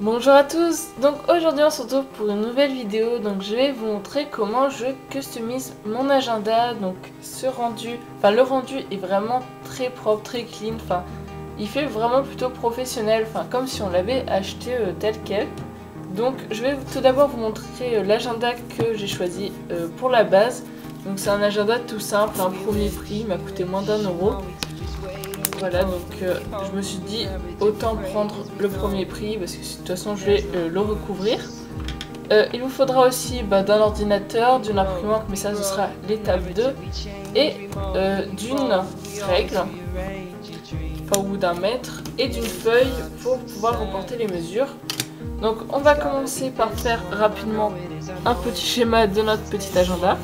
Bonjour à tous, donc aujourd'hui on se retrouve pour une nouvelle vidéo. Donc je vais vous montrer comment je customise mon agenda. Donc le rendu est vraiment très propre, très clean, il fait vraiment plutôt professionnel, comme si on l'avait acheté tel quel. Donc je vais tout d'abord vous montrer l'agenda que j'ai choisi pour la base. Donc c'est un agenda tout simple, un premier prix, il m'a coûté moins d'1 €. Voilà, donc je me suis dit autant prendre le premier prix parce que de toute façon je vais le recouvrir. Il vous faudra aussi d'un ordinateur, d'une imprimante, mais ça ce sera l'étape 2, et d'une règle, ou d'un mètre, et d'une feuille pour pouvoir reporter les mesures. Donc on va commencer par faire rapidement un petit schéma de notre petit agenda,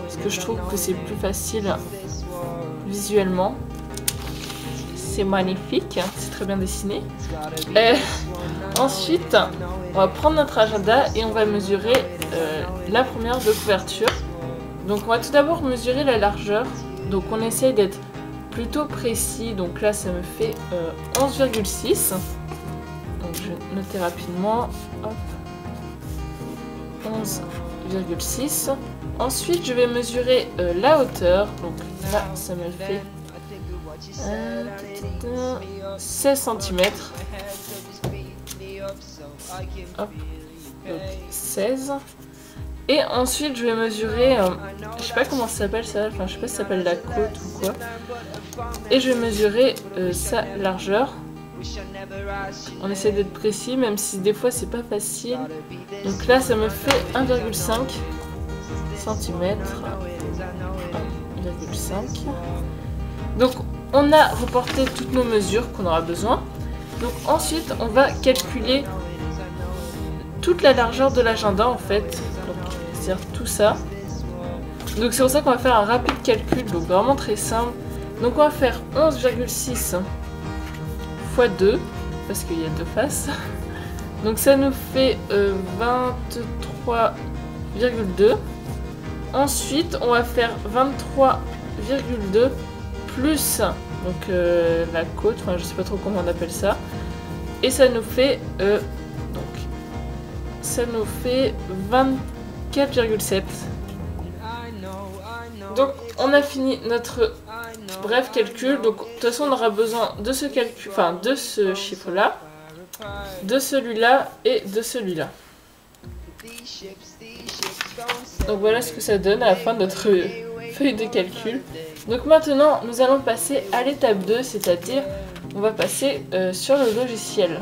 parce que je trouve que c'est plus facile visuellement. C'est magnifique, c'est très bien dessiné. Ensuite, on va prendre notre agenda et on va mesurer la première de couverture. Donc on va tout d'abord mesurer la largeur. Donc on essaye d'être plutôt précis. Donc là ça me fait 11,6. Donc je vais noter rapidement. 11,6. Ensuite je vais mesurer la hauteur. Donc là ça me fait 16 cm. Hop, donc 16. Et ensuite je vais mesurer, je sais pas comment ça s'appelle ça, je sais pas si ça s'appelle la côte ou quoi. Et je vais mesurer sa largeur. On essaie d'être précis, même si des fois c'est pas facile. Donc là ça me fait 1,5 cm. 1,5. Donc on a reporté toutes nos mesures qu'on aura besoin. Donc ensuite on va calculer toute la largeur de l'agenda en fait. C'est-à-dire tout ça. Donc c'est pour ça qu'on va faire un rapide calcul, donc vraiment très simple. Donc on va faire 11,6 x 2, parce qu'il y a deux faces. Donc ça nous fait 23,2. Ensuite on va faire 23,2 plus la côte, je sais pas trop comment on appelle ça, et ça nous fait 24,7. Donc on a fini notre bref calcul. Donc de toute façon on aura besoin de ce calcul, de ce chiffre là, de celui-là et de celui-là. Donc voilà ce que ça donne à la fin de notre feuille de calcul. Donc maintenant nous allons passer à l'étape 2, c'est-à-dire on va passer sur le logiciel.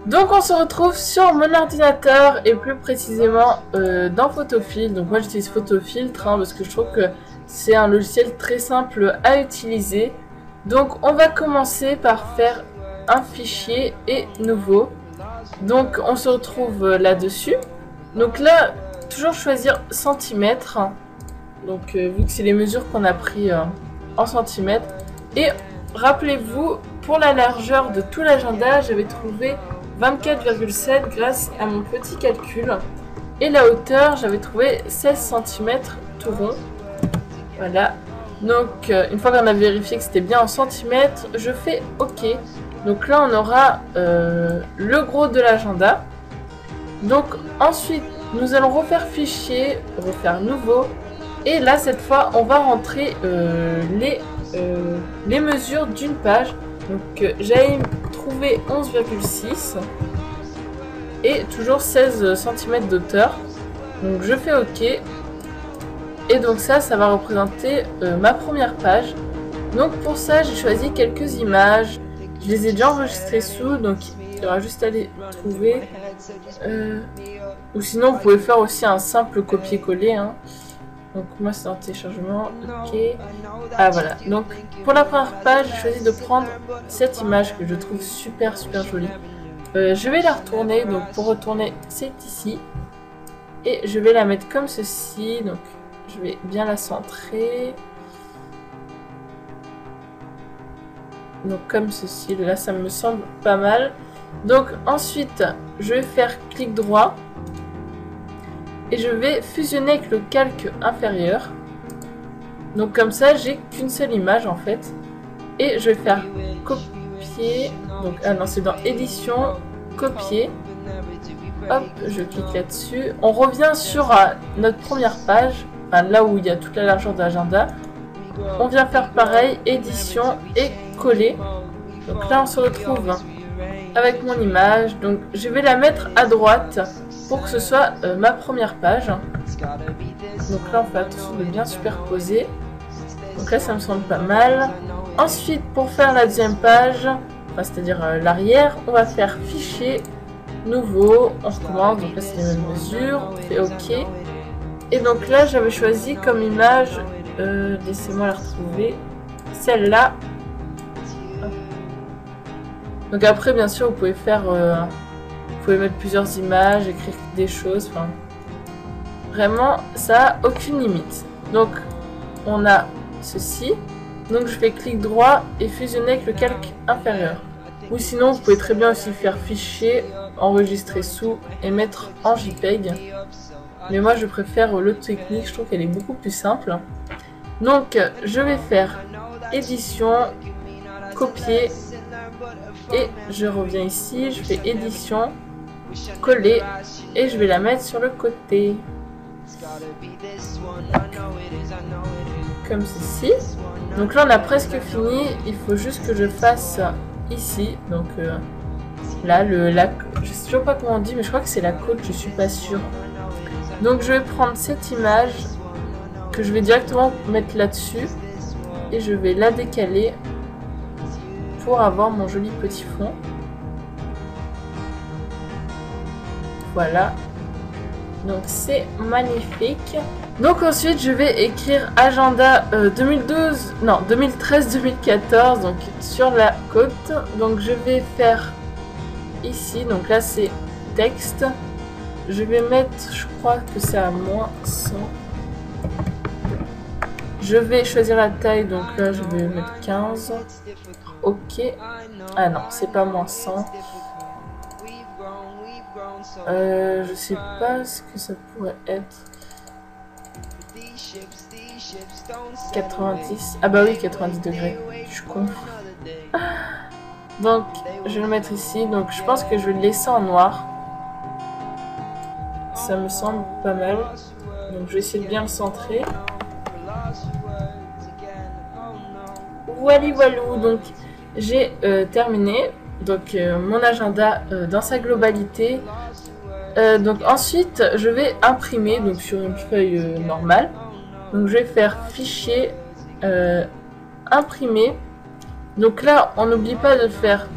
Donc on se retrouve sur mon ordinateur et plus précisément dans Photofiltre. Donc moi j'utilise Photofiltre parce que je trouve que c'est un logiciel très simple à utiliser. Donc on va commencer par faire un fichier et nouveau. Donc on se retrouve là-dessus. Donc là, toujours choisir centimètres. Donc vu que c'est les mesures qu'on a pris en centimètres. Et rappelez-vous, pour la largeur de tout l'agenda, j'avais trouvé 24,7 grâce à mon petit calcul. Et la hauteur, j'avais trouvé 16 cm tout rond. Voilà. Donc une fois qu'on a vérifié que c'était bien en centimètres, je fais OK. Donc là on aura le gros de l'agenda. Donc ensuite nous allons refaire fichier, refaire nouveau. Et là cette fois on va rentrer les mesures d'une page. Donc j'avais trouvé 11,6 et toujours 16 cm d'auteur. Donc je fais OK. Et donc ça va représenter ma première page. Donc pour ça j'ai choisi quelques images. Je les ai déjà enregistrées sous, donc il y aura juste à les trouver. Ou sinon vous pouvez faire aussi un simple copier-coller. Donc moi c'est en téléchargement, OK. Ah voilà, donc pour la première page j'ai choisi de prendre cette image que je trouve super jolie. Je vais la retourner, donc pour retourner c'est ici. Et je vais la mettre comme ceci, donc je vais bien la centrer. Donc comme ceci, là ça me semble pas mal. Donc ensuite je vais faire clic droit. Et je vais fusionner avec le calque inférieur. Donc comme ça, j'ai qu'une seule image en fait. Et je vais faire copier. Donc, ah non, c'est dans édition, copier. Hop, je clique là-dessus. On revient sur notre première page, enfin, là où il y a toute la largeur de l'agenda. On vient faire pareil, édition et coller. Donc là on se retrouve avec mon image. Donc je vais la mettre à droite pour que ce soit ma première page. Donc là on fait attention de bien superposer. Donc là ça me semble pas mal. Ensuite pour faire la deuxième page, enfin, c'est-à-dire l'arrière, on va faire fichier, nouveau, on recommence. Donc là c'est les mêmes mesures, on fait OK. Et donc là j'avais choisi comme image, laissez-moi la retrouver, celle-là. Donc après bien sûr vous pouvez faire, vous pouvez mettre plusieurs images, écrire des choses, enfin vraiment ça a aucune limite. Donc on a ceci, donc je fais clic droit et fusionner avec le calque inférieur. Ou sinon vous pouvez très bien aussi faire fichier, enregistrer sous et mettre en JPEG. Mais moi je préfère l'autre technique, je trouve qu'elle est beaucoup plus simple. Donc je vais faire édition, copier et je reviens ici, je fais édition, coller et je vais la mettre sur le côté. Comme ceci. Donc là on a presque fini, il faut juste que je fasse ici. Donc là, je sais toujours pas comment on dit, mais je crois que c'est la côte, je suis pas sûre. Donc je vais prendre cette image que je vais directement mettre là-dessus et je vais la décaler pour avoir mon joli petit fond. Voilà. Donc c'est magnifique. Donc ensuite je vais écrire agenda 2013-2014 donc sur la côte. Donc je vais faire ici, donc là c'est texte. Je vais mettre, je crois que c'est à moins 100. Je vais choisir la taille, donc là je vais mettre 15. Ok. Ah non, c'est pas moins 100. Je sais pas ce que ça pourrait être. 90. Ah bah oui, 90 degrés. Je suis con. Donc, je vais le mettre ici. Donc, je pense que je vais le laisser en noir. Ça me semble pas mal. Donc, je vais essayer de bien le centrer. Voilà, voilà. Donc, j'ai terminé. Donc, mon agenda dans sa globalité. Donc, ensuite, je vais imprimer donc, sur une feuille normale. Donc, je vais faire fichier, imprimer. Donc là, on n'oublie pas de faire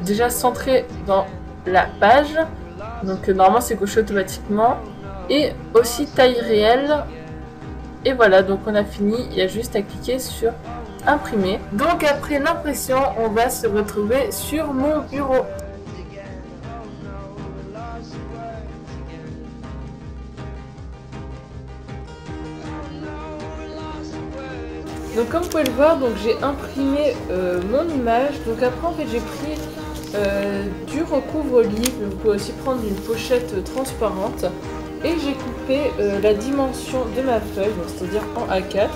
déjà centrer dans la page. Donc normalement, c'est coché automatiquement. Et aussi taille réelle. Et voilà, donc on a fini. Il y a juste à cliquer sur imprimer. Donc après l'impression, on va se retrouver sur mon bureau. Donc comme vous pouvez le voir, j'ai imprimé mon image. Donc après en fait j'ai pris du recouvre-livre. Vous pouvez aussi prendre une pochette transparente. Et j'ai coupé la dimension de ma feuille, c'est-à-dire en A4.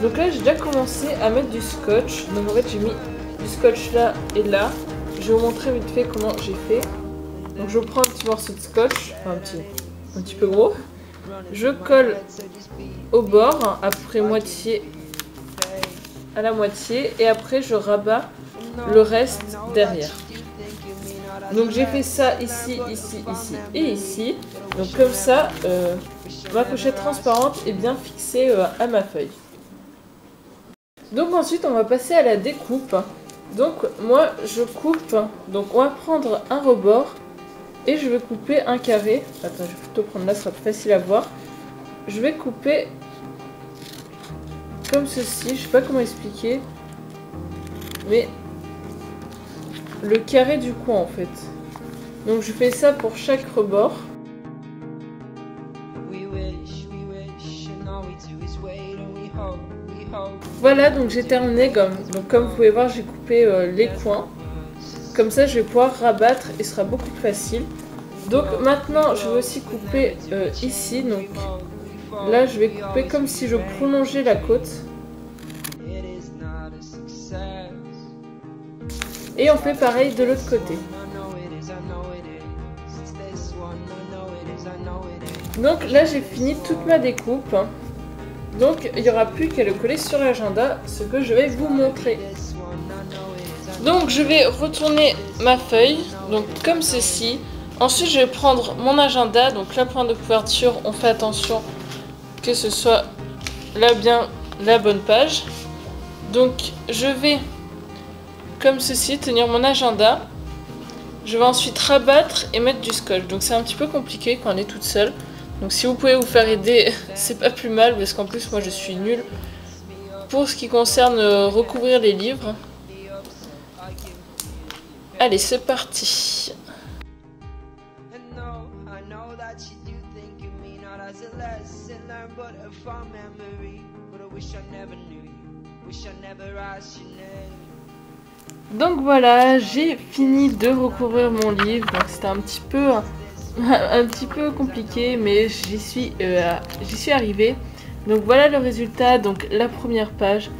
Donc là j'ai déjà commencé à mettre du scotch. Donc en fait j'ai mis du scotch là et là. Je vais vous montrer vite fait comment j'ai fait. Donc je prends un petit morceau de scotch, enfin un petit peu gros. Je colle au bord, à peu près moitié à la moitié, et après je rabats le reste derrière. Donc j'ai fait ça ici, ici, ici et ici. Donc comme ça, ma pochette transparente est bien fixée à ma feuille. Donc ensuite on va passer à la découpe. Donc moi je coupe, donc on va prendre un rebord et je vais couper un carré. Attends, je vais plutôt prendre là, ce sera plus facile à voir. Je vais couper comme ceci, je sais pas comment expliquer, mais le carré du coin en fait. Donc je fais ça pour chaque rebord. Voilà, donc j'ai terminé. Comme vous pouvez voir, j'ai coupé les coins. Comme ça je vais pouvoir rabattre et ce sera beaucoup plus facile. Donc maintenant je vais aussi couper ici. Donc là je vais couper comme si je prolongeais la côte. Et on fait pareil de l'autre côté. Donc là j'ai fini toute ma découpe. Donc il n'y aura plus qu'à le coller sur l'agenda, ce que je vais vous montrer. Donc je vais retourner ma feuille, donc comme ceci. Ensuite je vais prendre mon agenda, donc la pointe de couverture, on fait attention que ce soit là bien la bonne page. Donc je vais comme ceci tenir mon agenda. Je vais ensuite rabattre et mettre du scotch. Donc c'est un petit peu compliqué quand on est toute seule. Donc si vous pouvez vous faire aider, c'est pas plus mal parce qu'en plus moi je suis nulle pour ce qui concerne recouvrir les livres. Allez, c'est parti. Donc voilà, j'ai fini de recouvrir mon livre. Donc c'était un petit peu compliqué, mais j'y suis arrivée. Donc voilà le résultat. Donc la première page,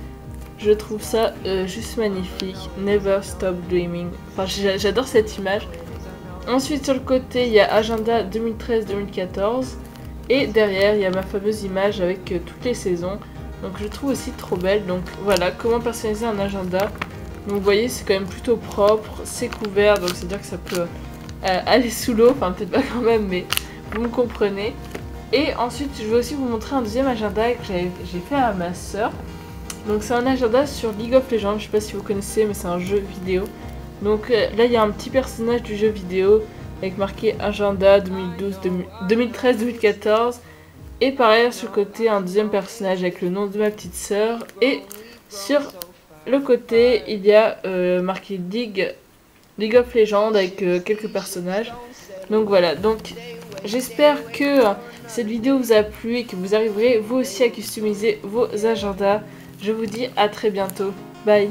je trouve ça juste magnifique. Never stop dreaming. Enfin, j'adore cette image. Ensuite sur le côté, il y a agenda 2013-2014 et derrière il y a ma fameuse image avec toutes les saisons. Donc je trouve aussi trop belle. Donc voilà comment personnaliser un agenda. Donc vous voyez, c'est quand même plutôt propre, c'est couvert, donc c'est à dire que ça peut aller sous l'eau, enfin peut-être pas quand même, mais vous me comprenez. Et ensuite je vais aussi vous montrer un deuxième agenda que j'ai fait à ma soeur. Donc c'est un agenda sur League of Legends, je sais pas si vous connaissez, mais c'est un jeu vidéo. Donc là il y a un petit personnage du jeu vidéo avec marqué agenda 2013-2014. Et pareil sur le côté un deuxième personnage avec le nom de ma petite soeur. Et sur le côté il y a marqué League of Legends avec quelques personnages. Donc voilà, donc j'espère que cette vidéo vous a plu et que vous arriverez vous aussi à customiser vos agendas. Je vous dis à très bientôt, bye.